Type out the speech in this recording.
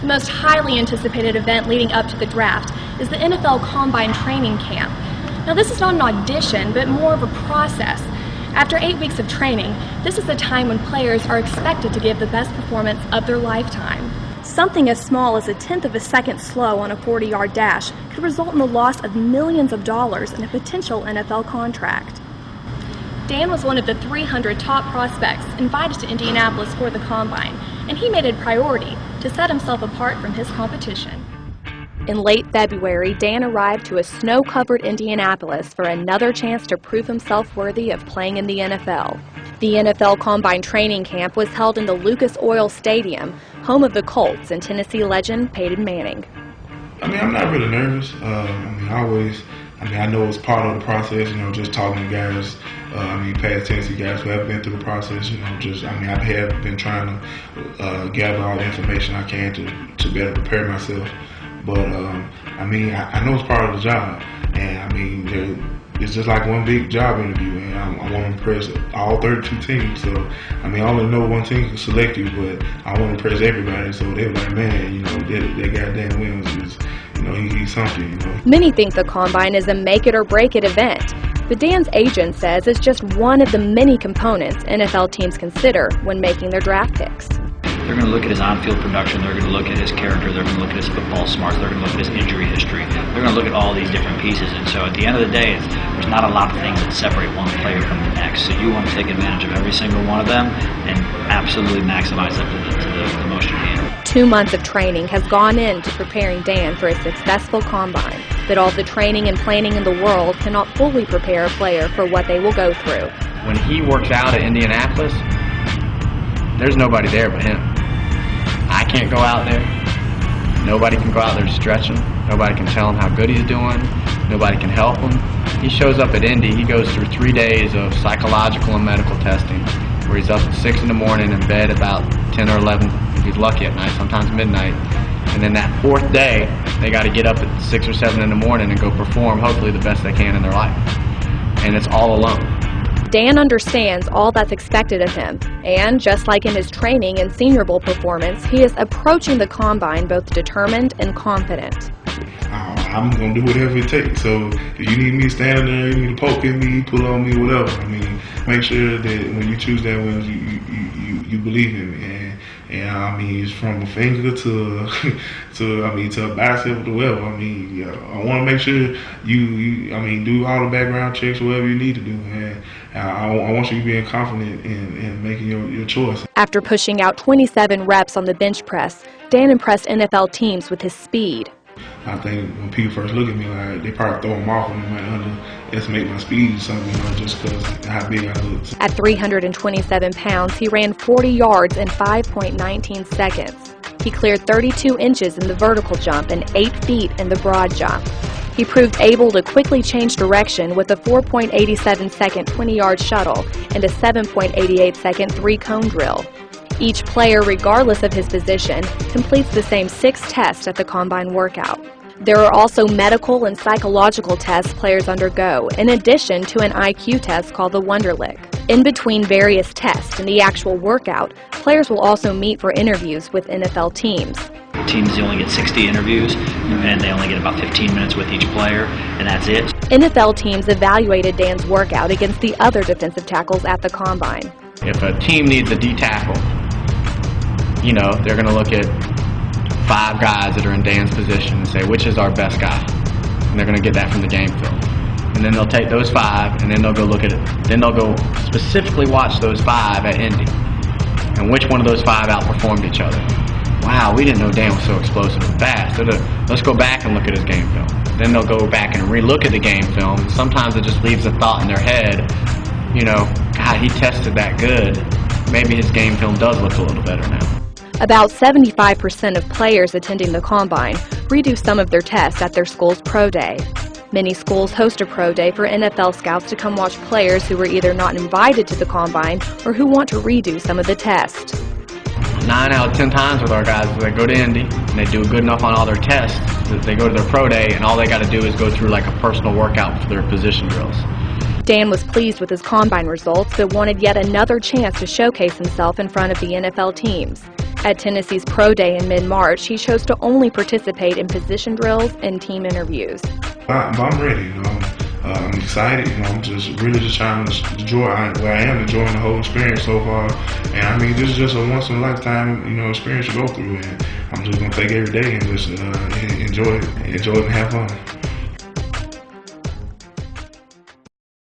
most highly anticipated event leading up to the draft is the NFL Combine Training Camp. Now, this is not an audition, but more of a process. After 8 weeks of training, this is the time when players are expected to give the best performance of their lifetime. Something as small as a tenth of a second slow on a 40-yard dash could result in the loss of millions of dollars in a potential NFL contract. Dan was one of the 300 top prospects invited to Indianapolis for the Combine, and he made it a priority to set himself apart from his competition. In late February, Dan arrived to a snow-covered Indianapolis for another chance to prove himself worthy of playing in the NFL. The NFL Combine Training Camp was held in the Lucas Oil Stadium, home of the Colts and Tennessee legend Peyton Manning. I'm not really nervous. I know it's part of the process, just talking to guys, past Tennessee guys who have been through the process, I have been trying to gather all the information I can to better prepare myself. But, I know it's part of the job, and it's just like one big job interview, and I want to impress all 32 teams. So, I only know one team can select you, but I want to impress everybody. So they're like, man, that goddamn Williams is, he's something, Many think the Combine is a make-it-or-break-it event, but Dan's agent says it's just one of the many components NFL teams consider when making their draft picks. They're going to look at his on-field production, they're going to look at his character, they're going to look at his football smarts, they're going to look at his injury history, they're going to look at all these different pieces, and so at the end of the day, there's not a lot of things that separate one player from the next, so you want to take advantage of every single one of them and absolutely maximize them to the most you can. 2 months of training has gone into preparing Dan for a successful Combine, but all the training and planning in the world cannot fully prepare a player for what they will go through. When he works out at Indianapolis, there's nobody there but him. I can't go out there. Nobody can go out there to stretch him. Nobody can tell him how good he's doing. Nobody can help him. He shows up at Indy. He goes through 3 days of psychological and medical testing where he's up at 6 in the morning in bed about 10 or 11, if he's lucky at night, sometimes midnight. And then that 4th day, they got to get up at 6 or 7 in the morning and go perform, hopefully the best they can in their life. And it's all alone. Dan understands all that's expected of him, and just like in his training and Senior Bowl performance, he is approaching the Combine both determined and confident. I'm going to do whatever it takes. So if you need me standing there, you need to poke at me, pull on me, whatever. Make sure that when you choose that one, you believe in me. And it's from a finger to a bicep to whatever. I want to make sure you do all the background checks, whatever you need to do. And I want you being confident in making your choice. After pushing out 27 reps on the bench press, Dan impressed NFL teams with his speed. I think when people first look at me, they probably throw them off and they might underestimate my speed or something, just because of how big I look. At 327 pounds, he ran 40 yards in 5.19 seconds. He cleared 32 inches in the vertical jump and 8 feet in the broad jump. He proved able to quickly change direction with a 4.87-second 20-yard shuttle and a 7.88-second 3-cone drill. Each player, regardless of his position, completes the same 6 tests at the Combine workout. There are also medical and psychological tests players undergo, in addition to an IQ test called the Wonderlic. In between various tests and the actual workout, players will also meet for interviews with NFL teams. Teams only get 60 interviews, and they only get about 15 minutes with each player, and that's it. NFL teams evaluated Dan's workout against the other defensive tackles at the Combine. If a team needs a D-tackle, they're going to look at 5 guys that are in Dan's position and say, which is our best guy? And they're going to get that from the game film. And then they'll take those 5, and then they'll go look at it. Then they'll go specifically watch those 5 at Indy. And which one of those 5 outperformed each other. Wow, we didn't know Dan was so explosive and fast. So let's go back and look at his game film. Then they'll go back and re-look at the game film. Sometimes it just leaves a thought in their head, God, he tested that good. Maybe his game film does look a little better now. About 75% of players attending the Combine redo some of their tests at their school's pro day. Many schools host a pro day for NFL scouts to come watch players who were either not invited to the Combine or who want to redo some of the tests. 9 out of 10 times with our guys, they go to Indy and they do good enough on all their tests that they go to their pro day and all they got to do is go through like a personal workout for their position drills. Dan was pleased with his Combine results but wanted yet another chance to showcase himself in front of the NFL teams. At Tennessee's Pro Day in mid-March, he chose to only participate in position drills and team interviews. I'm ready, you know. I'm excited, you know. I'm just trying to enjoy where I am enjoying the whole experience so far. And I mean, this is just a once in a lifetime, you know, experience to go through. And I'm just gonna take every day and just enjoy it and have fun.